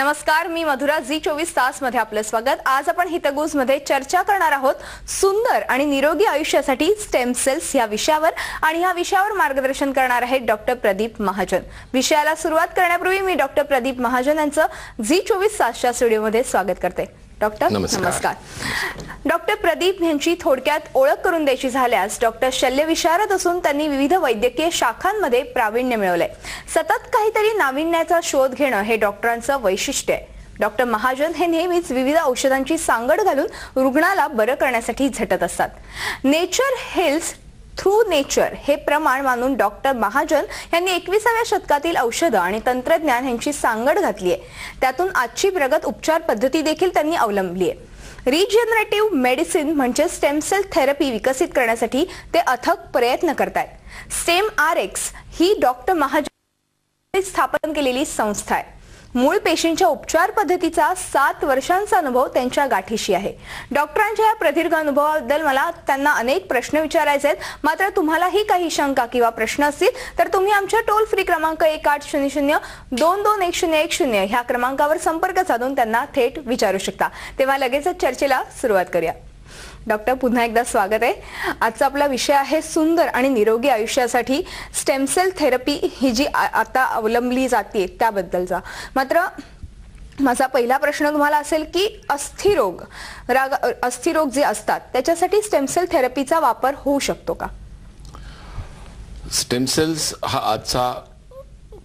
नमस्कार, मी मधुरा. जी24 तास मध्ये आपलं स्वागत. आज आपण हितगुज मध्ये चर्चा करणार आहोत सुंदर आणि निरोगी आयुष्यासाठी स्टेम सेल्स या विषयावर, आणि या विषयावर मार्गदर्शन करणार आहेत डॉक्टर प्रदीप महाजन. विषयाला सुरुवात करण्यापूर्वी मी डॉक्टर प्रदीप महाजन यांचं जी24 तासच्या स्टुडिओमध्ये स्वागत करते. डॉक्टर नमस्कार. डॉक्टर प्रदीप यांची थोडक्यात ओळख करून द्यायची झाल्यास डॉक्टर शल्यविशारद असून त्यांनी विविध वैद्यकीय शाखांमध्ये प्रावीण्य मिळवलंय. सतत काहीतरी नाविन्याचा शोध घेणं हे डॉक्टरांचं वैशिष्ट्य आहे. डॉक्टर महाजन हे नेहमीच विविध औषधांची सांगड घालून रुग्णाला बरं करण्यासाठी झटत असतात. नेचर हेल्स थ्रू नेचर हे प्रमाण मानून डॉक्टर महाजन यांनी 21व्या शतकातील औषधं आणि तंत्रज्ञान यांची सांगड घातली आहे. त्यातून आजची प्रगत उपचार पद्धती देखील त्यांनी अवलंबली आहे. रिजनरेटिव्ह मेडिसिन म्हणजे स्टेम सेल थेरपी विकसित करण्यासाठी ते अथक प्रयत्न करतायत. स्टेम RX ही डॉक्टर महाजन स्थापन केलेली संस्था आहे. मूळ पेशींच्या उपचार पद्धतीचा 7 वर्षांचा अनुभव त्यांच्या गाठीशी आहे. डॉक्टरांच्या या प्रदीर्घ अनुभवाबद्दल मला त्यांना अनेक प्रश्न विचारायचे आहेत. मात्र तुम्हालाही काही शंका किंवा प्रश्न असतील तर तुम्ही आमच्या टोल फ्री क्रमांक 1800-221010 ह्या क्रमांकावर संपर्क साधून त्यांना थेट विचारू शकता. तेव्हा लगेचच चर्चेला सुरुवात करूया. डॉक्टर, पुन्हा एकदा स्वागत आहे. आजचा आपला विषय आहे सुंदर आणि निरोगी आयुष्यासाठी स्टेम सेल थेरपी ही जी आता अवलंबली जाते त्याबद्दलचा. मात्र माझा पहिला प्रश्न तुम्हाला असेल की अस्थिरोग जे असतात त्याच्यासाठी स्टेम सेल थेरपीचा वापर होऊ शकतो का? स्टेम सेल्स हा आजचा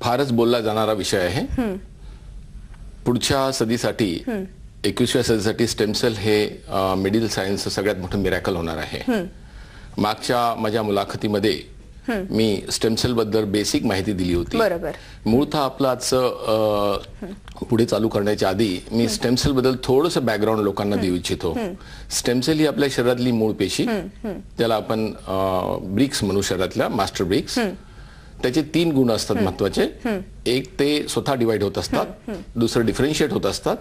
फारच बोलला जाणारा विषय आहे. पुढच्या सदीसाठी 21व्या सदीसाठी स्टेम सेल हे मेडिकल सायन्सचं सगळ्यात मोठं मिरॅकल होणार आहे. मागच्या माझ्या मुलाखतीमध्ये मी स्टेम सेल बद्दल बेसिक माहिती दिली होती. मूळतः आपलं आजचं पुढे चालू करण्याच्या आधी मी स्टेम सेल बद्दल थोडंसं बॅकग्राऊंड लोकांना देऊ इच्छितो. स्टेम सेल ही आपल्या शरीरातली मूळ पेशी, त्याला आपण ब्रिक्स म्हणू, शरीरातल्या मास्टर ब्रिक्स. त्याचे 3 गुण असतात महत्वाचे. एक, ते स्वतः डिवाइड होत असतात. दुसरं डिफरन्शिएट होत असतात.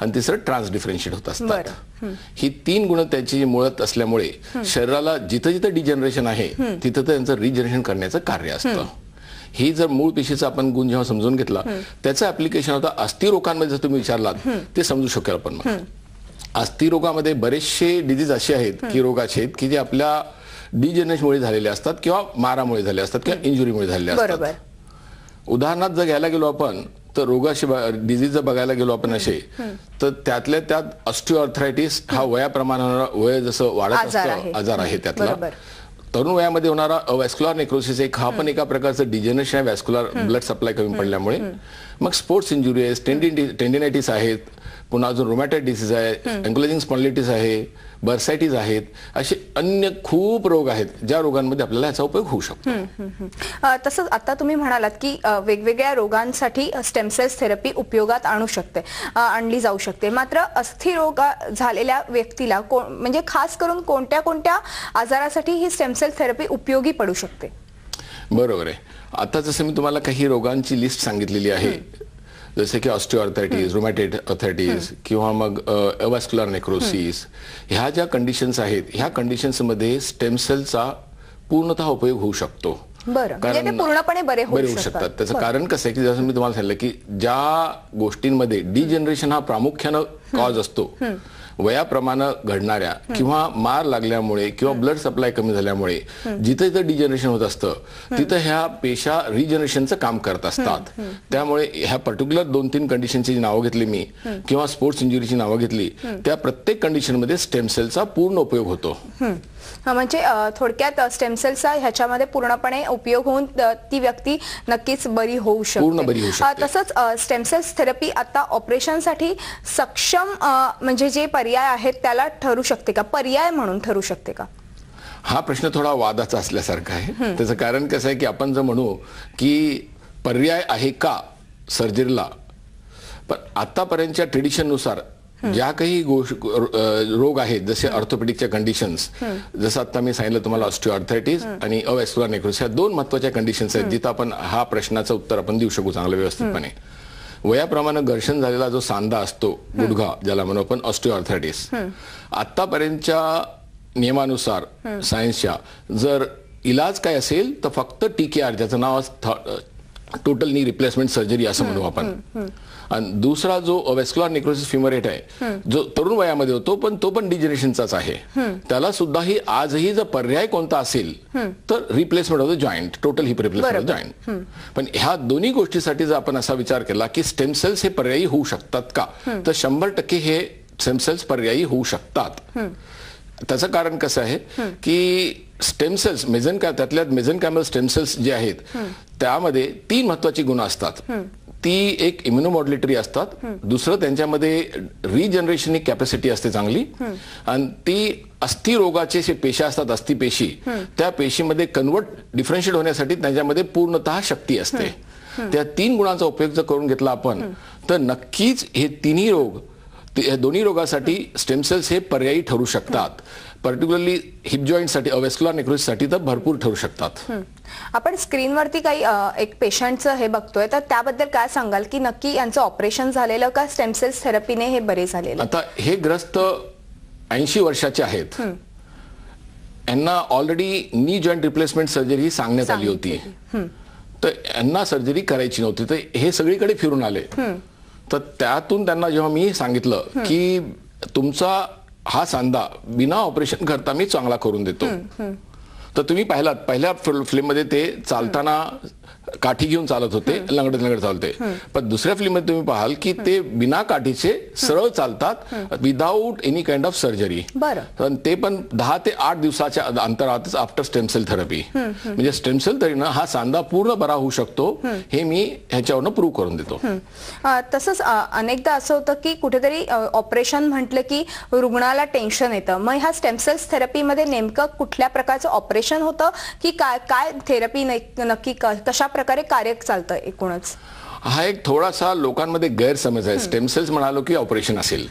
आणि तिसरं ट्रान्स डिफरन्शिएट होत असतात. ही 3 गुण त्याची मुळात असल्यामुळे शरीराला जिथं जिथं डिजनरेशन आहे तिथं त्यांचं रिजनरेशन करण्याचं कार्य असतं. ही जर मूळ पेशीचा आपण गुण जेव्हा समजून घेतला, त्याचं ऍप्लिकेशन होता अस्थिरोगांमध्ये. जर तुम्ही विचारलात ते समजू शकेल आपण. मग अस्थिरोगामध्ये बरेचसे डिजीज असे आहेत की रोगाचे आहेत की जे आपल्या डिजनरेशनमुळे झालेले असतात किंवा मारामुळे झाले असतात किंवा इंजुरीमुळे झालेले असतात. उदाहरणार्थ जर घ्यायला गेलो आपण तर रोगाशी डिजीज जर बघायला गेलो आपण असे, तर त्यातल्या त्यात ऑस्टिओआर्थरायटिस हा वयाप्रमाणे वय जसं वाढत असतं आजार आहे. त्यातला तरुण वयामध्ये होणारा वॅस्क्युलर नेक्रोसिस एक हा पण एका प्रकारचं डिजनरेशन आहे, वॅस्क्युलर ब्लड सप्लाय कमी पडल्यामुळे. मग स्पोर्ट्स इंजुरी आहे, टेंडिनायटिस आहेत, पुन्हा अजून रोमॅटॉइड डिसीज आहे, अँक्युलायझिंग स्पॉन्डिलायटिस आहे, बर्सायटिस आहेत. असे अन्य खूप रोग आहेत ज्या रोगांमध्ये आपल्याला याचा उपयोग होऊ शकतो. तसंच आता तुम्ही म्हणालात की वेगवेगळ्या रोगांसाठी स्टेम सेल्स थेरपी उपयोगात आणली जाऊ शकते. मात्र अस्थिरोग झालेल्या व्यक्तीला म्हणजे खास करून कोणत्या कोणत्या आजारासाठी ही स्टेम सेल थेरपी उपयोगी पडू शकते? बरोबर आहे. आता जसं मी तुम्हाला काही रोगांची लिस्ट सांगितलेली आहे, जसे की ऑस्टिओआर्थरायटिस, रुमॅटॉइड आर्थरायटिस किंवा मग अवॅस्क्युलर नेक्रोसिस, ह्या ज्या कंडिशन्स आहेत, ह्या कंडिशन्स मध्ये स्टेम सेलचा पूर्णतः उपयोग होऊ शकतो. कारण पूर्णपणे बरे होऊ शकतात. त्याचं कारण कसं आहे की जसं मी तुम्हाला सांगितलं की ज्या गोष्टींमध्ये डिजनरेशन हा प्रामुख्यानं कॉज असतो, वयाप्रमाणे घडणाऱ्या किंवा मार लागल्यामुळे किंवा ब्लड सप्लाय कमी झाल्यामुळे जिथे जिथे डिजनरेशन होत असतं तिथं ह्या पेशा रिजनरेशनचं काम करत असतात. त्यामुळे ह्या पर्टिक्युलर 2-3 कंडिशनची नावं घेतली मी किंवा स्पोर्ट्स इंजुरीची नावं घेतली, त्या प्रत्येक कंडिशनमध्ये स्टेम सेलचा पूर्ण उपयोग होतो. म्हणजे थोडक्यात स्टेम सेलचा ह्याच्यामध्ये पूर्णपणे उपयोग होऊन ती व्यक्ती नक्कीच बरी होऊ शकते. तसंच स्टेम सेल्स थेरपी आता ऑपरेशनसाठी सक्षम म्हणजे जे पर्याय आहेत त्याला ठरू शकते का, पर्याय म्हणून ठरू शकते का? हा प्रश्न थोडा वादाचा असल्यासारखा आहे. त्याचं कारण कसं आहे की आपण जर म्हणू की पर्याय आहे का सर्जरीला, पण आतापर्यंतच्या ट्रेडिशननुसार ज्या काही रोग आहेत जसे ऑर्थोपेडिकच्या कंडिशन्स, जसं आता मी सांगितलं तुम्हाला ऑस्टिओआर्थरायटिस आणि अवॅस्क्युलर नेक्रोसिस, ह्या 2 महत्वाच्या कंडिशन्स आहेत जिथं आपण हा प्रश्नाचं उत्तर आपण देऊ शकू चांगलं व्यवस्थितपणे. वयाप्रमाणे घर्षण झालेला जो सांधा असतो, गुडघा ज्याला म्हणू आपण, ऑस्टिओआर्थरायटिस, आतापर्यंतच्या नियमानुसार सायन्सच्या जर इलाज काय असेल तर फक्त TKR, ज्याचं नाव टोटल नी रिप्लेसमेंट सर्जरी असं म्हणू आपण. आणि दुसरा जो व्हॅस्क्युलर नेक्रोसिस फ्युमर हेड आहे जो तरुण वयामध्ये होतो पण तो पण डिजनरेशनचाच आहे. त्याला सुद्धा ही आजही जर पर्याय कोणता असेल तर replacement of the joint, total heap replacement of the joint. पण ह्या दोन्ही गोष्टीसाठी जर आपण असा विचार केला की स्टेम सेल्स हे पर्यायी होऊ शकतात का, तर 100% हे स्टेम सेल्स पर्यायी होऊ शकतात. त्याचं कारण कसं आहे की स्टेम सेल्स त्यातल्या मेझेनकायमल स्टेम सेल्स जे आहेत त्यामध्ये 3 महत्वाची गुण असतात. ती एक इम्युनोमॉड्युलेटरी असतात, दुसरं त्यांच्यामध्ये रिजनरेशन कॅपॅसिटी असते चांगली, आणि ती अस्थिरोगाचे जे पेशी असतात अस्थिपेशी त्या पेशीमध्ये डिफरन्शिएट होण्यासाठी त्यांच्यामध्ये पूर्णतः शक्ती असते. त्या 3 गुणांचा उपयोग जर करून घेतला आपण तर नक्कीच हे दोन्ही रोगासाठी स्टेम सेल्स हे पर्यायी ठरू शकतात. पर्टिक्युलरली हिप जॉईंटसाठी व्हॅस्क्युलर नेक्रोसिससाठी तर भरपूर ठरू शकतात. आपण स्क्रीनवरती काही एक पेशंटचं हे बघतोय तर त्याबद्दल काय सांगाल की नक्की यांचं ऑपरेशन झालेलं का स्टेम सेल्स थेरपीने हे बरे झालेलं? आता हे ग्रस्त 80 वर्षाचे आहेत, यांना ऑलरेडी नी जॉईंट रिप्लेसमेंट सर्जरी सांगण्यात आली होती, तर यांना सर्जरी करायची नव्हती. तर हे सगळीकडे फिरून आले. तर त्यातून त्यांना जेव्हा मी सांगितलं की तुमचा हा सांधा बिना ऑपरेशन करता मी चांगला करून देतो, तर तुम्ही पहिल्या फिल्ममध्ये ते चालताना काठी घेऊन चालत होते, लंगडत चालते, पण दुसऱ्या फिल्ममध्ये तुम्ही पाहाल की ते बिना काठीचे सरळ चालतात without any kind of surgery. ते पण 10 ते 8 दिवसाच्या अंतरातच आफ्टर स्टेम सेल थेरपी. म्हणजे स्टेम सेल थेरपीनं हा सांधा पूर्ण बरा होऊ शकतो हे मी ह्याच्यावरनं प्रूव्ह करून देतो. तसंच अनेकदा असं होतं की कुठेतरी ऑपरेशन म्हटलं की रुग्णाला टेन्शन येतं. मग ह्या स्टेम सेल्स थेरपीमध्ये नेमकं कुठल्या प्रकारचं ऑपरेशन होतं की काय थेरपी नक्की कशा प्रकारे कार्य चालतं एकूणच? हा एक थोडासा लोकांमध्ये गैरसमज आहे. स्टेम सेल्स म्हणालो की ऑपरेशन असेल.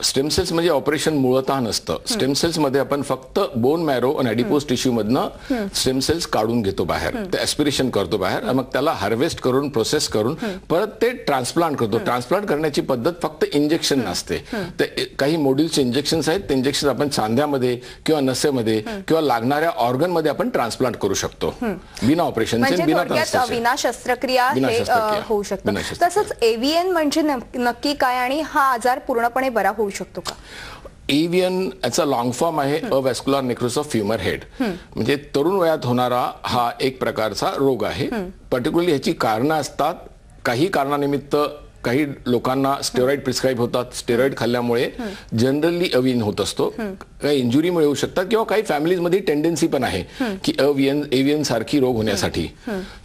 स्टेम सेल्स म्हणजे ऑपरेशन मूळतः नसतं. स्टेम सेल्स मध्ये आपण फक्त बोन मॅरो आणि ॲडिपोज टिश्यू मधनं स्टेम सेल्स काढून घेतो बाहेर, ते ऍस्पिरेशन करतो बाहेर, मग त्याला हार्वेस्ट करून प्रोसेस करून परत ते ट्रान्सप्लांट करतो. ट्रान्सप्लांट करण्याची पद्धत फक्त इंजेक्शन नसते. ते काही मॉड्यूल्सचे इंजेक्शन्स आहेत, ते इंजेक्शन आपण सांध्यामध्ये किंवा नसेमध्ये किंवा लागणाऱ्या ऑर्गन मध्ये आपण ट्रान्सप्लांट करू शकतो बिना ऑपरेशन, बिना शस्त्रक्रिया होऊ शकतं. तसंच एव्हीएन म्हणजे नक्की काय आणि हा आजार पूर्णपणे बरा होऊ शकतो का? एव्हीएन याचा लॉंग फॉर्म आहे व्हॅस्क्युलर नेक्रोसिस ऑफ फ्युमर हेड. म्हणजे तरुण वयात होणारा हा एक प्रकारचा रोग आहे. पर्टिक्युलरली ह्याची कारणं असतात. काही कारणानिमित्त काही लोकांना स्टेरॉइड प्रिस्क्राईब होतात. स्टेरॉइड खाल्ल्यामुळे जनरली एव्हीएन होत असतो. काही इंजुरीमुळे होऊ शकतात किंवा काही फॅमिलीज मध्ये टेंडन्सी पण आहे की एव्हीएन सारखी रोग होण्यासाठी.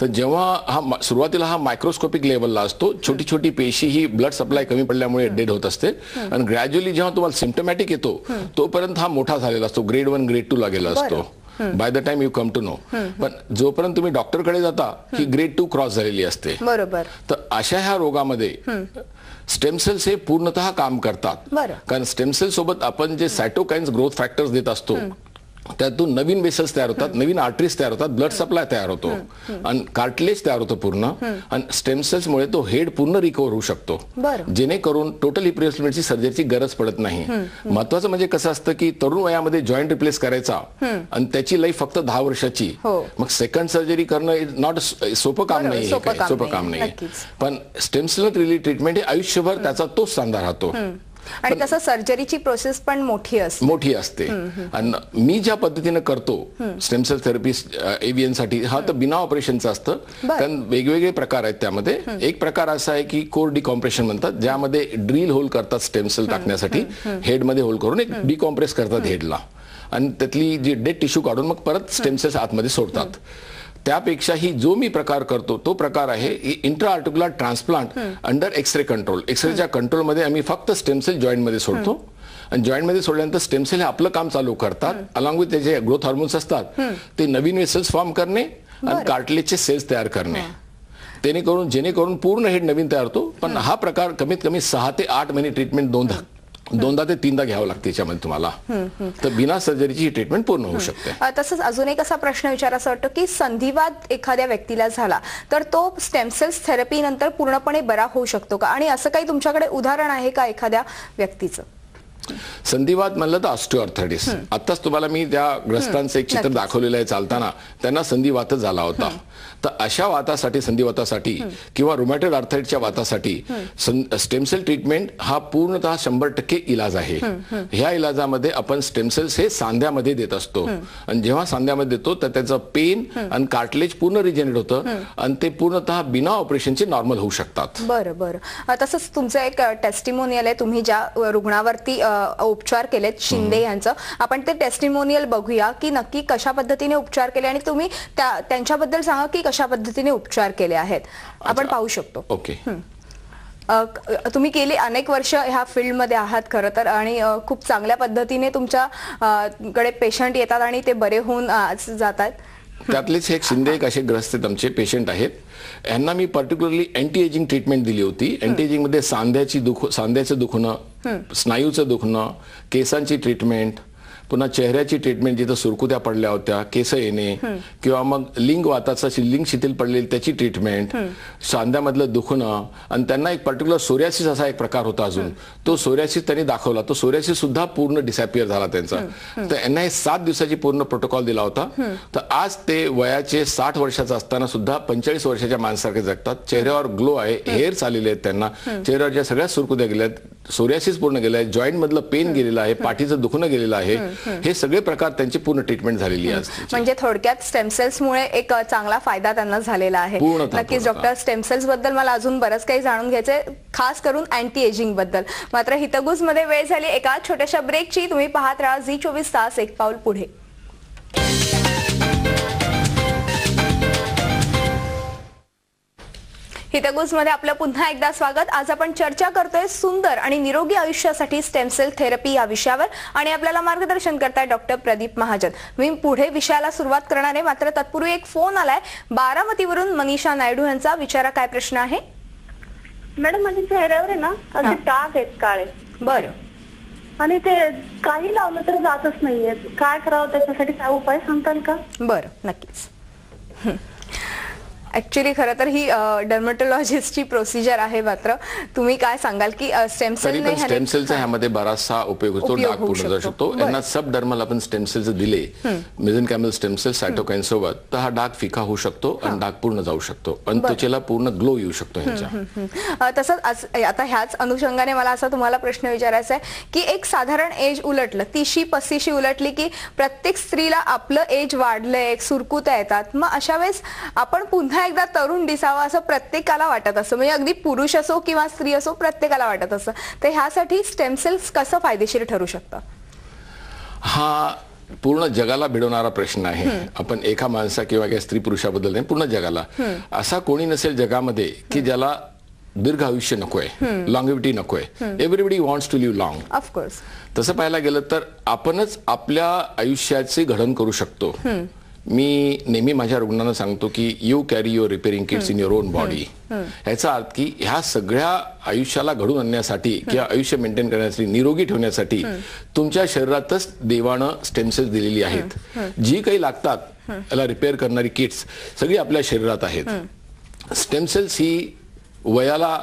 तर जेव्हा सुरुवातीला हा मायक्रोस्कोपिक लेवलला असतो, छोटी छोटी पेशी ही ब्लड सप्लाय कमी पडल्यामुळे डेड होत असते, आणि ग्रॅज्युअली जेव्हा तुम्हाला सिम्पटमॅटिक येतो तोपर्यंत हा मोठा झालेला असतो, ग्रेड 1 ग्रेड 2 ला गेला असतो by the time you come to know. पण जोपर्यंत तुम्ही डॉक्टरकडे जाता ही ग्रेड 2 क्रॉस झालेली असते. बरोबर. तर अशा ह्या रोगामध्ये स्टेम सेल्स हे पूर्णतः काम करतात. कारण स्टेम सेल सोबत आपण जे सायटोकाइन्स ग्रोथ फॅक्टर्स देत असतो त्यातून नवीन वेसल्स तयार होतात, नवीन आर्टरीज तयार होतात, ब्लड सप्लाय तयार होतो आणि कार्टिलेज तयार होतो पूर्ण, आणि स्टेम सेल्स मुळे तो हेड पूर्ण रिकव्हर होऊ शकतो, जेणेकरून टोटल हिप रिप्लेसमेंटची सर्जरीची गरज पडत नाही. महत्वाचं म्हणजे कसं असतं की तरुण वयामध्ये जॉईंट रिप्लेस करायचा आणि त्याची लाईफ फक्त 10 वर्षाची, मग सेकंड सर्जरी करणं नॉट सोपं काम नाही, सोपं काम नाही. पण स्टेम सेल रिलेटेड ट्रीटमेंट हे आयुष्यभर त्याचा तोच सांधा राहतो. आणि तसं सर्जरीची प्रोसेस पण मोठी असते. आणि मी ज्या पद्धतीने करतो स्टेम सेल थेरपी एव्हीएन साठी, हा तर बिना ऑपरेशनचा असतं. कारण वेगवेगळे प्रकार आहेत त्यामध्ये. एक प्रकार असा आहे की कोर डिकॉम्प्रेशन म्हणतात, ज्यामध्ये ड्रिल होल करतात स्टेम सेल टाकण्यासाठी, हेडमध्ये होल करून एक डिकॉम्प्रेस करतात हेडला, आणि त्यातली जी डेड टिश्यू काढून मग परत स्टेम सेल्स आतमध्ये सोडतात. त्यापेक्षाही जो मी प्रकार करतो तो प्रकार आहे intra articular transplant under x ray control. एक्सरेच्या कंट्रोलमध्ये आम्ही फक्त स्टेम सेल जॉईंट मध्ये सोडतो, आणि जॉईंट मध्ये सोडल्यानंतर स्टेम सेल हे आपलं काम चालू करतात. अलॉंग विथ त्याचे ग्रोथ हार्मोन्स असतात, ते नवीन वेसल्स फॉर्म करणे आणि कार्टिलेजचे सेल्स तयार करणे, जेणेकरून पूर्ण हेड नवीन तयार होतो. पण हा प्रकार कमीत कमी 6 ते 8 महिने ट्रीटमेंट दोनदा ते तीनदा घ्यावं लागते याच्यामध्ये तुम्हाला. तर बिना सर्जरीची ही ट्रीटमेंट पूर्ण होऊ शकते. तसंच अजून एक असा प्रश्न विचारायचा वाटतो की संधिवात एखाद्या व्यक्तीला झाला तर तो स्टेम सेल्स थेरपी नंतर पूर्णपणे बरा होऊ शकतो का, आणि असं काही तुमच्याकडे उदाहरण आहे का एखाद्या व्यक्तीचं? संधिवात म्हणलं तर ऑस्टिओआर्थरायटिस. आताच तुम्हाला मी त्या ग्रस्तांचं एक चित्र दाखवलेलं आहे चालताना, त्यांना संधिवातच झाला होता. तर अशा वातासाठी, संधिवातासाठी किंवा रुमॅटॉइड आर्थराइटिसच्या वातासाठी स्टेमसेल ट्रीटमेंट हा पूर्णतः 100% इलाज आहे. ह्या इलाजामध्ये आपण स्टेमसेल्स हे सांध्यामध्ये देत असतो आणि जेव्हा सांध्यामध्ये देतो तर त्याचं पेन आणि कार्टिलेज पूर्ण रिजेनरेट होतं आणि ते पूर्णतः बिना ऑपरेशनचे नॉर्मल होऊ शकतात. बरं बरं. तसंच तुमचं एक टेस्टिमोनियल आहे, तुम्ही ज्या रुग्णावरती उपचार केलेत शिंदे यांचं, आपण ते टेस्टिमोनियल बघूया की नक्की कशा पद्धतीने उपचार केले आणि तुम्ही त्यांच्याबद्दल सांगा की कशा पद्धतीने उपचार केले आहेत. आपण पाहू शकतो. ओके. तुम्ही गेली अनेक वर्ष ह्या फील्डमध्ये आहात खरं तर, आणि खूप चांगल्या पद्धतीने तुमच्याकडे पेशंट येतात आणि ते बरे होऊन जातात. त्यातलेच एक शिंदे एक असे ग्रस्त आमचे पेशंट आहेत. यांना मी पर्टिक्युलरली अँटी एजिंग ट्रीटमेंट दिली होती. अँटी एजिंग मध्ये सांध्याचं दुखणं, स्नायूचं दुखणं, केसांची ट्रीटमेंट, पुन्हा चेहऱ्याची ट्रीटमेंट जिथं सुरकुत्या पडल्या होत्या, केस येणे, किंवा मग लिंग वाताचा लिंग शिथिल पडलेली त्याची ट्रीटमेंट, सांध्यामधलं दुखणं, आणि त्यांना एक पर्टिक्युलर सोरियासिस असा एक प्रकार होता अजून, तो सोरियासिस त्यांनी दाखवला. तो सोरियासिस सुद्धा पूर्ण डिसअपियर झाला त्यांचा. तर यांना 7 दिवसाची पूर्ण प्रोटोकॉल दिला होता. तर आज ते वयाचे 60 वर्षाचा असताना सुद्धा 45 वर्षाच्या माणसासारखे जगतात. चेहऱ्यावर ग्लो आहे, हेअर्स आलेले आहेत त्यांना, चेहऱ्यावरच्या सगळ्या सुरकुत्या गेल्या आहेत, सोरियासिस पूर्ण गेला आहे, जॉईंट मधलं पेन गेलेलं आहे, पाठीचं दुखणं गेलेलं आहे. हे सगळे प्रकार त्यांची पूर्ण ट्रीटमेंट झालेली आहे. म्हणजे थोडक्यात स्टेमसेल्समुळे एक चांगला फायदा त्यांना झालेला आहे. नक्कीच डॉक्टर, स्टेमसेल्स बद्दल मला अजून बरंच काही जाणून घ्यायचंय, खास करून अँटी एजिंग बद्दल. मात्र हितगुज मध्ये वेळ झाली एका छोट्याशा ब्रेकची. तुम्ही पाहत राहा झी 24 तास, एक पाऊल पुढे. हितगुज मध्ये आपलं पुन्हा एकदा स्वागत. आज आपण चर्चा करतोय सुंदर आणि निरोगी आयुष्यासाठी स्टेमसेल थेरपी या विषयावर, आणि आपल्याला मार्गदर्शन करताय डॉक्टर प्रदीप महाजन. मी पुढे विषयाला सुरुवात करणार आहे, मात्र तत्पूर्वी एक फोन आलाय बारामतीवरून. मनीषा नायडू यांचा. विचारा, काय प्रश्न आहे? मॅडम, माझ्या चेहऱ्यावर आहे ना असे डाग आहेत काळे. बरं. आणि ते काही लावलं तर जातच नाहीये. काय करावं, त्याच्यासाठी काय उपाय सांगताल का? बरं, नक्कीच. ऍक्च्युली खरं तर ही डर्मेटोलॉजिस्टची प्रोसिजर आहे. मात्र तुम्ही काय सांगाल की स्टेमसेलचा ह्यामध्ये बराचसा उपयोग होतो, डाग पूर्ण जाऊ शकतो. यांना सब डर्मल आपण स्टेमसेल्स दिले, मेसेनकायमल स्टेमसेल्स सायटोकाईन सोबत, तर हा डाग फिका होऊ शकतो आणि डाग पूर्ण जाऊ शकतो आणि त्वचेला पूर्ण ग्लो येऊ शकतो ह्याच्या. तसंच आता ह्याच अनुषंगाने मला असा तुम्हाला प्रश्न विचारायचा आहे की एक साधारण एज उलटलं, 30-35 उलटली की प्रत्येक स्त्रीला आपलं एज वाढलंय, सुरकुत्या येतात. मग अशा वेळेस आपण पुन्हा एकदा तरुण दिसावं असं प्रत्येकाला वाटत असतं, म्हणजे अगदी पुरुष असो किंवा स्त्री असो, प्रत्येकाला वाटत असतं. तर ह्यासाठी स्टेमसेल्स कसं फायदेशीर ठरू शकतं? हा पूर्ण जगाला भिडवणारा प्रश्न आहे. आपण एका माणसा किंवा एका स्त्री पुरुषाबद्दल नाही, पूर्ण जगाला. असा कोणी नसेल जगामध्ये की ज्याला दीर्घ आयुष्य नकोय, लॉंगिव्हिटी नकोय. Everybody wants to live long. Of course. तसं पाहायला गेलं तर आपणच आपल्या आयुष्याचे घडण करू शकतो. मी नेहमी माझ्या रुग्णांना सांगतो की you carry your repairing kits in your own body. ह्याचा अर्थ की ह्या सगळ्या आयुष्याला घडून आणण्यासाठी किंवा आयुष्य मेंटेन करण्यासाठी, निरोगी ठेवण्यासाठी तुमच्या शरीरातच देवानं स्टेमसेल्स दिलेली आहेत. जी काही लागतात याला रिपेअर करणारी किट्स सगळी आपल्या शरीरात आहेत. स्टेमसेल्स ही वयाला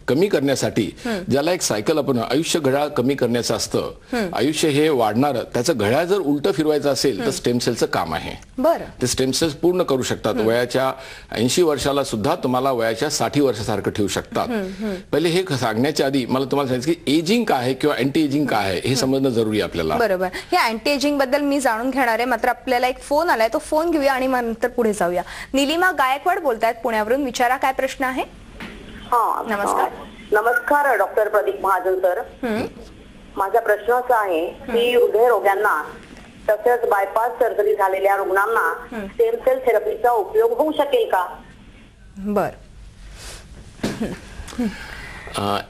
कमी करण्यासाठी, ज्याला एक सायकल आपण आयुष्य घड्याळ कमी करण्याचं असतं, आयुष्य हे वाढणार, त्याचं घड्याळ जर उलट फिरवायचं असेल तर स्टेमसेलचं काम आहे. बरं. ते स्टेमसेल्स पूर्ण करू शकतात. वयाच्या 80 वर्षाला सुद्धा तुम्हाला वयाच्या 60 वर्षासारखं ठेवू शकतात. पहिले हे सांगण्याच्या आधी मला तुम्हाला सांगायचं की एजिंग काय आहे किंवा अँटी एजिंग काय आहे हे समजणं जरुरी आहे आपल्याला. बरोबर. हे अँटी एजिंग बद्दल मी जाणून घेणार आहे, मात्र आपल्याला एक फोन आलाय, तो फोन घेऊया आणि मग नंतर पुढे जाऊया. निलिमा गायकवाड बोलतायत पुण्यावरून. विचारा, काय प्रश्न आहे? नमस्कार. नमस्कार डॉक्टर प्रदीप महाजन सर. माझा प्रश्न असा आहे की हृदयरोग्यांना तसेच बायपास सर्जरी झालेल्या रुग्णांना स्टेमसेल थेरपीचा उपयोग होऊ शकेल का? बर.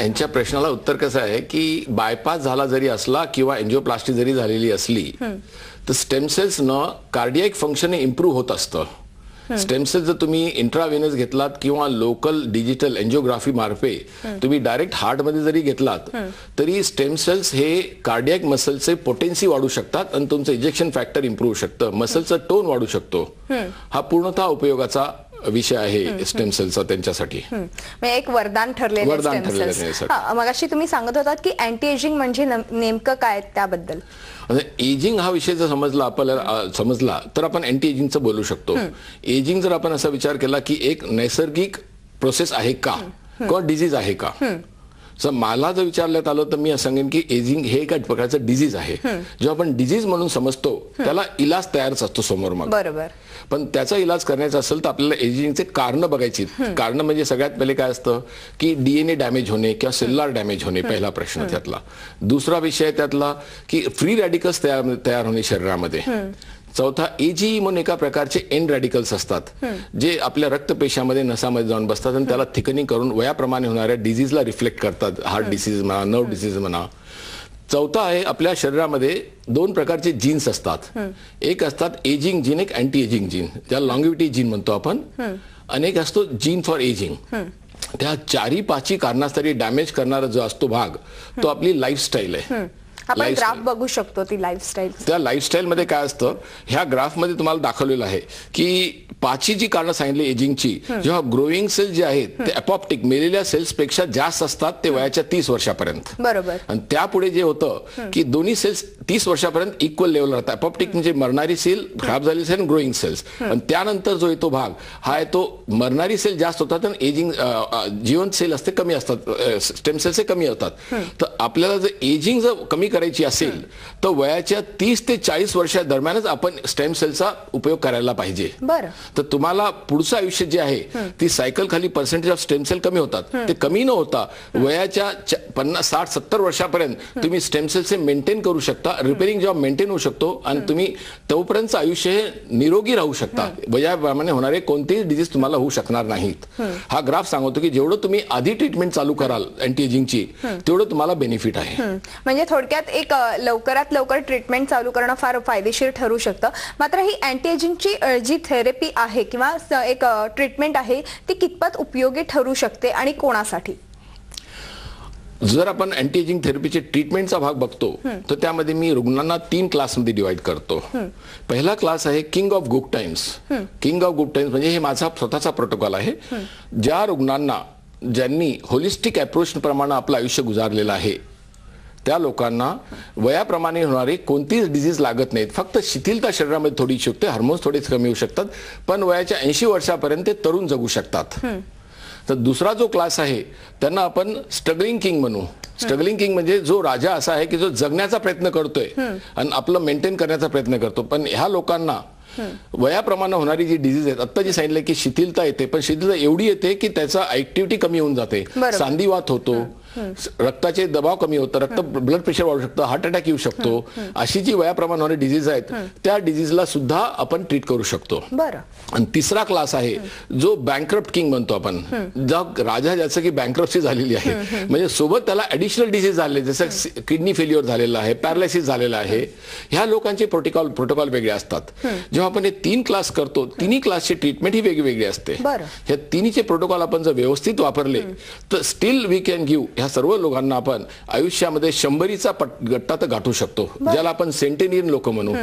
यांच्या प्रश्नाला उत्तर कसं आहे की बायपास झाला जरी असला किंवा एंजिओप्लास्टी जरी झालेली असली तर स्टेमसेल्स न कार्डियक फंक्शन इम्प्रूव्ह होत असतं. स्टेमसेल जर तुम्ही इंट्राव्हेनस घेतलात किंवा लोकल डिजिटल एंजिओग्राफी मार्फत तुम्ही डायरेक्ट हार्ट मध्ये जरी घेतलात तरी स्टेमसेल्स हे कार्डियक मसलचे पोटेन्सी वाढू शकतात आणि तुमचं इजेक्शन फॅक्टर इम्प्रूव्ह शकतं, मसलचं टोन वाढू शकतो. हा पूर्णतः उपयोगाचा विषय आहे स्टेम सेलचा त्यांच्यासाठी. म्हणजे एक वरदान ठरलेलं. मगाशी तुम्ही सांगत होतात की अँटी एजिंग म्हणजे नेमकं काय त्याबद्दल. एजिंग हा विषय जर आपल्याला समजला तर आपण अँटी एजिंगचं बोलू शकतो. एजिंग जर आपण असा विचार केला की एक नैसर्गिक प्रोसेस आहे का किंवा डिझीज आहे का. मला जर विचारण्यात आलं तर मी असं सांगेन की एजिंग हे एका प्रकारचं डिझीज आहे. जेव्हा आपण डिझीज म्हणून समजतो त्याला इलाज तयारच असतो समोर मग. बरोबर. पण त्याचा इलाज करायचा असेल तर आपल्याला एजिंगचे कारण बघायची. कारण म्हणजे सगळ्यात पहिले काय असतं की डीएनए डॅमेज होणे किंवा सेल्युलर डॅमेज होणे पहिला प्रश्न त्यातला. दुसरा विषय त्यातला की फ्री रॅडिकल्स तयार होणे शरीरामध्ये. चौथा एजी म्हणून एका प्रकारचे एंड रॅडिकल्स असतात जे आपल्या रक्तपेशामध्ये नसामध्ये जाऊन बसतात आणि त्याला थिकनिंग करून वयाप्रमाणे होणाऱ्या डिझीजला रिफ्लेक्ट करतात. हार्ट डिसीज म्हणा, नर्व्ह डिसीज म्हणा. चौथा आहे आपल्या शरीरामध्ये 2 प्रकारचे जीन्स असतात. एक असतात एजिंग जीन, एक अँटी एजिंग जीन, ज्याला लॉंगिव्हिटी जीन म्हणतो आपण. अनेक असतो जीन फॉर एजिंग. त्या 4-5 कारणास्तरी डॅमेज करणारा जो असतो भाग तो आपली लाईफस्टाईल आहे. आपण ग्राफ बघू शकतो ती लाईफस्टाईल. त्या लाईफस्टाईल मध्ये काय असतं ह्या ग्राफ मध्ये तुम्हाला दाखवलेलं आहे की 5 जी कारणं सांगितली एजिंगची. जेव्हा ग्रोईंग सेल जे आहेत ते अपॉप्टिक मेलेल्या सेल्स पेक्षा जास्त असतात ते वयाच्या 30 वर्षापर्यंत. बरोबर. आणि त्यापुढे जे होतं की दोन्ही सेल्स 30 वर्षापर्यंत इक्वल लेवल राहतात. अपॉप्टिक म्हणजे मरणारी सेल, खराब झालेली सेल, ग्रोईंग सेल्स. आणि त्यानंतर जो येतो भाग हा आहे तो मरणारी सेल जास्त होतात आणि एजिंग जिवंत सेल असते कमी असतात, स्टेम सेल्स कमी होतात. तर आपल्याला जर एजिंग जर कमी करायची असेल तर वयाच्या 30 ते 40 वर्षादरम्यानच आपण स्टेम सेलचा उपयोग करायला पाहिजे. बरं. तर तुम्हाला पुढचं आयुष्य जे आहे ती सायकल खाली पर्सेंटेज ऑफ स्टेम सेल कमी होतात. ते कमी न होता वयाच्या 50, 60, 70 वर्षापर्यंत तुम्ही स्टेम सेलचे मेंटेन करू शकता. रिपेअरिंग जॉब मेंटेन होऊ शकतो आणि तुम्ही तोपर्यंत आयुष्य हे निरोगी राहू शकता. वयाप्रमाणे होणारे कोणतेही डिझीज तुम्हाला होऊ शकणार नाहीत. हा ग्राफ सांगतो की जेवढं तुम्ही आधी ट्रीटमेंट चालू कराल अँटी एजिंगची तेवढं तुम्हाला बेनिफिट आहे. म्हणजे थोडक्यात एक लवकरात लवकर ट्रीटमेंट चालू करणं फार फायदेशीर ठरू शकतं. मात्र ही अँटी एजिंगची जी थेरपी आहे किंवा एक ट्रीटमेंट आहे ती कितपत उपयोगी ठरू शकते आणि कोणासाठी. जर आपण अँटी एजिंग थेरपीचे ट्रीटमेंटचा भाग बघतो तर त्यामध्ये मी रुग्णांना 3 क्लासमध्ये डिवाइड करतो. पहिला क्लास आहे king of good times. King of good times म्हणजे हे माझा स्वतःचा प्रोटोकॉल आहे. ज्या रुग्णांना ज्यांनी होलिस्टिक अप्रोच प्रमाणे आपलं आयुष्य गुजारलेलं आहे त्या लोकांना वयाप्रमाणे होणारे कोणतीच डिझीज लागत नाहीत. फक्त शिथिलता शरीरामध्ये थोडी शकते, हार्मोन्स थोडेच कमी होऊ शकतात, पण वयाच्या 80 वर्षापर्यंत ते तरुण जगू शकतात. तर दुसरा जो क्लास आहे त्यांना आपण स्ट्रगलिंग किंग म्हणू. स्ट्रगलिंग किंग म्हणजे जो राजा असा आहे की जो जगण्याचा प्रयत्न करतोय आणि आपलं मेंटेन करण्याचा प्रयत्न करतो. पण ह्या लोकांना वयाप्रमाणे होणारी जी डिझीज आहेत आता जे सांगितलं की शिथिलता येते, पण शिथिलता एवढी येते की त्याचा ऍक्टिव्हिटी कमी होऊन जाते, सांधिवात होतो, रक्ताचे दबाव कमी होतं, रक्त ब्लड प्रेशर वाढू शकतं, हार्ट अटॅक येऊ शकतो. अशी जी वयाप्रमाणे होणारी डिझीज आहेत त्या डिझीजला सुद्धा आपण ट्रीट करू शकतो. आणि तिसरा क्लास आहे जो बँकरप्ट किंग म्हणतो आपण. राजा ज्याचं की बँकरप्सी झालेली आहे म्हणजे सोबत त्याला ऍडिशनल डिझीज झाले जसं किडनी फेल्युअर झालेला आहे, पॅरालायसिस झालेला आहे. ह्या लोकांचे प्रोटोकॉल वेगळे असतात. जेव्हा आपण हे 3 क्लास करतो तिन्ही क्लासची ट्रीटमेंट ही वेगवेगळी असते. हे तिन्हीचे प्रोटोकॉल आपण जर व्यवस्थित वापरले तर स्टील वी कॅन गिव्ह ह्या सर्व लोकांना आपण आयुष्यामध्ये 100चा गट्टा तर गाठू शकतो, ज्याला आपण सेंटेनियन लोक म्हणू.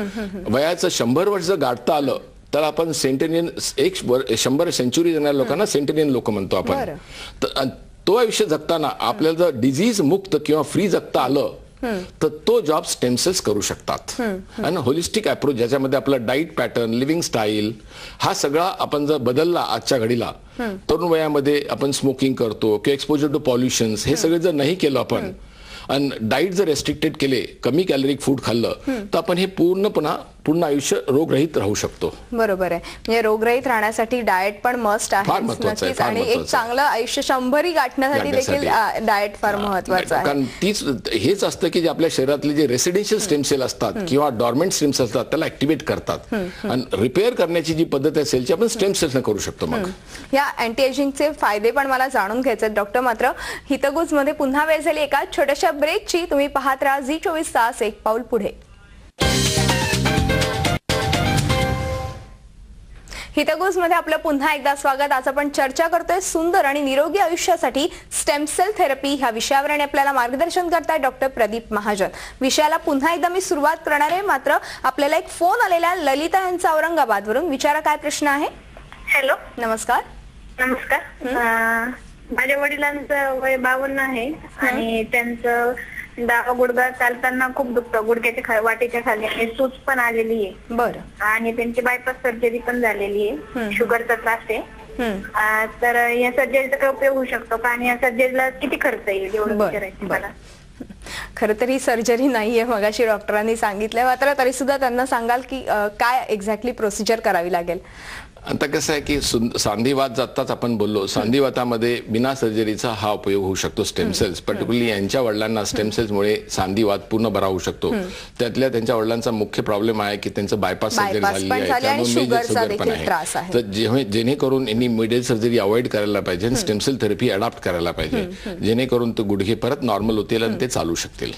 वयाचं 100 वर्ष जर गाठता आलं तर आपण सेंटेनियन 100 सेंचुरी देणाऱ्या लोकांना सेंटेनियन लोक म्हणतो आपण. तो आयुष्य जगताना आपल्याला जर डिझीज मुक्त किंवा फ्री जगता आलं तर तो जॉब स्टेम सेल्स करू शकतात. आणि होलिस्टिक अप्रोच ज्याच्यामध्ये आपलं डाईट पॅटर्न, लिव्हिंग स्टाईल हा सगळा आपण जर बदलला आजच्या घडीला, तरुण वयामध्ये आपण स्मोकिंग करतो किंवा एक्सपोजर टू पॉल्युशन्स हे सगळे जर नाही केलं आपण आणि डाईट जर रेस्ट्रिक्टेड केले, कमी कॅलरिक फूड खाल्लं तर आपण हे पूर्ण आयुष्य रोगरहित राहू शकतो. बरोबर आहे. म्हणजे रोगरहित राहण्यासाठी डाएट पण मस्ट आहे आणि एक चांगलं आयुष्य 100 गाठण्यासाठी देखील डाएट फार महत्त्वाचं आहे. कारण हेच असतं की जे आपल्या शरीरातले जे रेसिडेन्शियल स्टेम सेल असतात किंवा डॉर्मेंट स्टेम सेल असतात त्याला ऍक्टिव्हेट करतात आणि रिपेअर करण्याची जी पद्धत आहे सेलची आपण स्टेम सेल्सने करू शकतो. मग या अँटी एजिंगचे फायदे पण मला जाणून घ्यायचे आहेत डॉक्टर. मात्र हितगुज मध्ये पुन्हा वेळ झाली एका छोट्याशा ब्रेकची. तुम्ही पाहत राहा झी24 तास, एक पाऊल पुढे. हितगुज मध्ये आपलं पुन्हा एकदा स्वागत. आज आपण चर्चा करतोय सुंदर आणि निरोगी आयुष्यासाठी स्टेम सेल थेरपी ह्या विषयावर आणि आपल्याला मार्गदर्शन करताय डॉक्टर प्रदीप महाजन. विषयाला पुन्हा एकदा मी सुरुवात करणार आहे, मात्र आपल्याला एक फोन आलेला ललिता यांचा औरंगाबादवरून. विचारा काय प्रश्न आहे. हॅलो, नमस्कार. नमस्कार. माझ्या वडिलांचं वय 52 आहे आणि त्यांचं डावा गुडघा चालताना खूप दुखतं. गुडघ्याच्या वाटेच्या खाली आणि सूज पण आलेली आहे. बरं. आणि त्यांची बायपास सर्जरी पण झालेली आहे. शुगरचा त्रास आहे. तर या सर्जरीचा काय उपयोग होऊ शकतो का आणि या सर्जरीला किती खर्च येईल एवढं विचारायचं मला. खरं तर ही सर्जरी नाहीये, मगाशी डॉक्टरांनी सांगितलंय. मात्र तरी सुद्धा त्यांना सांगाल की काय एक्झॅक्टली प्रोसिजर करावी लागेल? आता कसं आहे की सांधिवात जाताच आपण बोललो, सांधिवातामध्ये बिना सर्जरीचा हा उपयोग होऊ शकतो. स्टेम सेल्स पर्टिक्युलरली यांच्या वडिलांना स्टेम सेल्समुळे सांधिवात पूर्ण बरा होऊ शकतो. त्यातल्या त्यांच्या वडिलांचा मुख्य प्रॉब्लेम आहे की त्यांचं बायपास सर्जरी झालेली आहे, त्यामुळे मेजर शुगर पण आहे. तर जेणेकरून यांनी मिडल सर्जरी अवॉइड करायला पाहिजे, स्टेम सेल थेरपी अडॉप्ट करायला पाहिजे, जेणेकरून ते गुडघे परत नॉर्मल होतील आणि ते चालू शकतील.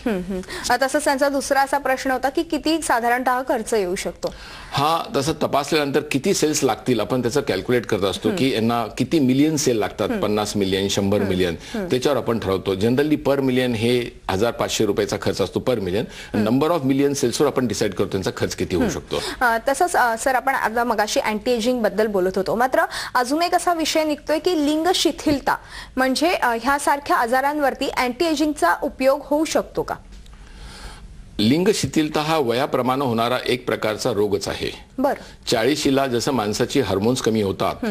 तसंच त्यांचा दुसरा असा प्रश्न होता की किती साधारणतः खर्च येऊ शकतो? हा, तसं तपासल्यानंतर किती सेल्स लागतील आपण त्याचं कॅल्क्युलेट करत असतो की यांना किती मिलियन सेल लागतात, 50 मिलियन 100 मिलियन, त्याच्यावर आपण ठरवतो. जनरली पर मिलियन हे 1500 रुपयाचा खर्च असतो पर मिलियन. नंबर ऑफ मिलियन सेल्सवर आपण डिसाईड करतो त्यांचा खर्च किती होऊ शकतो. तसंच सर, आपण आता मगाशी अँटी एजिंग बद्दल बोलत होतो. मात्र अजून एक असा विषय निघतोय की लिंग शिथिलता, म्हणजे ह्यासारख्या आजारांवरती अँटी एजिंगचा उपयोग होऊ शकतो का? लिंग शिथिलता हा वयाप्रमाणे होणारा एक प्रकारचा रोगच आहे. बरं. 40ला जसं माणसाची हार्मोन्स कमी होतात,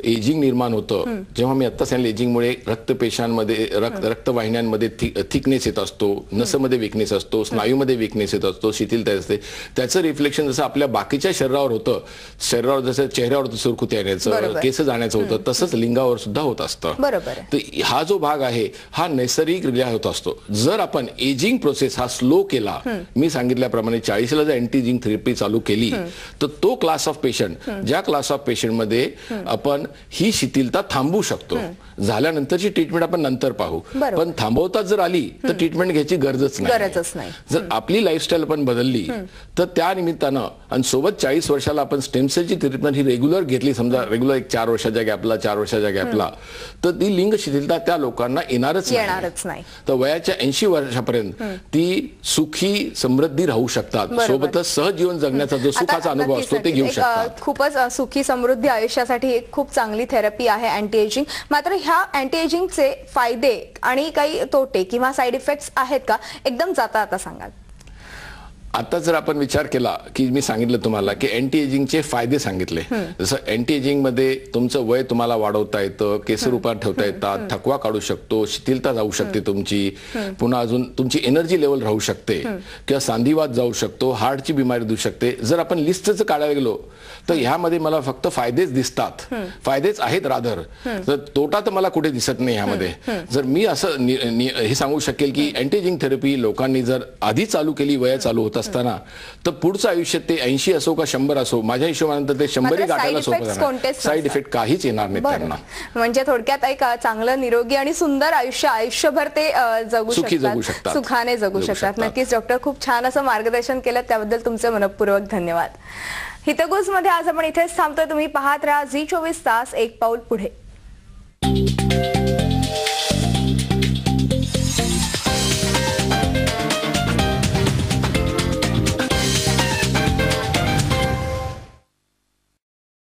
एजिंग निर्माण होतं. जेव्हा मी आता सांगितलं एजिंगमुळे रक्तपेशांमध्ये रक्तवाहिन्यांमध्ये थिकनेस येत असतो, नसमध्ये विकनेस असतो, स्नायूमध्ये विकनेस येत असतो, शिथिलता असते. त्याचं रिफ्लेक्शन जसं आपल्या बाकीच्या शरीरावर होतं, शरीरावर जसं चेहऱ्यावर सुरकुत्या येण्याचं, केस जाण्याचं होतं, तसंच लिंगावर सुद्धा होत असतं. बरोबर. तर हा जो भाग आहे हा नैसर्गिकरित्या होत असतो. जर आपण एजिंग प्रोसेस हा स्लो केला, मी सांगितल्याप्रमाणे 40ला जर अँटी एजिंग थेरपी चालू केली, तर तो क्लास ऑफ पेशंट, ज्या क्लास ऑफ पेशंटमध्ये आपण ही शिथिलता थांबवू शकतो, झाल्यानंतरची ट्रीटमेंट आपण नंतर पाहू, पण थांबवता जर आली तर ट्रीटमेंट घ्यायची गरजच नाही. जर आपली लाईफस्टाईल पण बदलली तर त्या निमित्तानं आणि सोबत 40 वर्षाला आपण स्टेम सेलची ट्रीटमेंट ही रेग्युलर घेतली, समजा रेग्युलर एक 4 वर्षाच्या गॅपला, तर ती लिंग शिथिलता त्या लोकांना येणारच नाही. तर वयाच्या 80 वर्षापर्यंत ती सुखी समृद्धी राहू शकतात. सोबतच सहजीवन जगण्याचा जो सुखाचा अनुभव असतो ते घेऊ शकतात. खूपच सुखी समृद्धी आयुष्यासाठी एक खूप चांगली थेरपी आहे अँटी एजिंग. मात्र ह्या अँटी एजिंगचे फायदे आणि काही तोटे किंवा साईड इफेक्ट्स आहेत का, एकदम जाता सांगाल? आता जर आपण विचार केला की मी सांगितलं तुम्हाला की अँटी एजिंगचे फायदे सांगितले, जसं अँटी एजिंग मध्ये तुमचं वय तुम्हाला वाढवता येतं, केस रूपात ठेवता येतात, थकवा काढू शकतो, शिथिलता जाऊ शकते तुमची, पुन्हा अजून तुमची एनर्जी लेवल राहू शकते, किंवा सांधिवात जाऊ शकतो, हार्टची बिमारी देऊ शकते. जर आपण लिस्टच काढायला गेलो तर ह्यामध्ये मला फक्त फायदेच दिसतात, फायदेच आहेत रादर, तर तोटा तर मला कुठे दिसत नाही ह्यामध्ये. जर मी असं हे सांगू शकेल की अँटी एजिंग थेरपी लोकांनी जर आधी चालू केली, वय चालू होत असताना, तर पुढचं आयुष्य ते 80 असो का 100 असो, माझ्या हिशोबानंतर ते 100 गाठायला सोपं जाणार. साईड इफेक्ट काहीच येणार नाही त्यांना. म्हणजे थोडक्यात एक चांगलं निरोगी आणि सुंदर आयुष्यभर ते जगू शकतात, सुखाने जगू शकतात. नक्कीच डॉक्टर, खूप छान असं मार्गदर्शन केलं, त्याबद्दल तुमचे मनपूर्वक धन्यवाद. हितगुज मध्ये आज आपण इथेच थांबतोय. तुम्ही पाहत राहा झी 24 तास, एक पाऊल पुढे.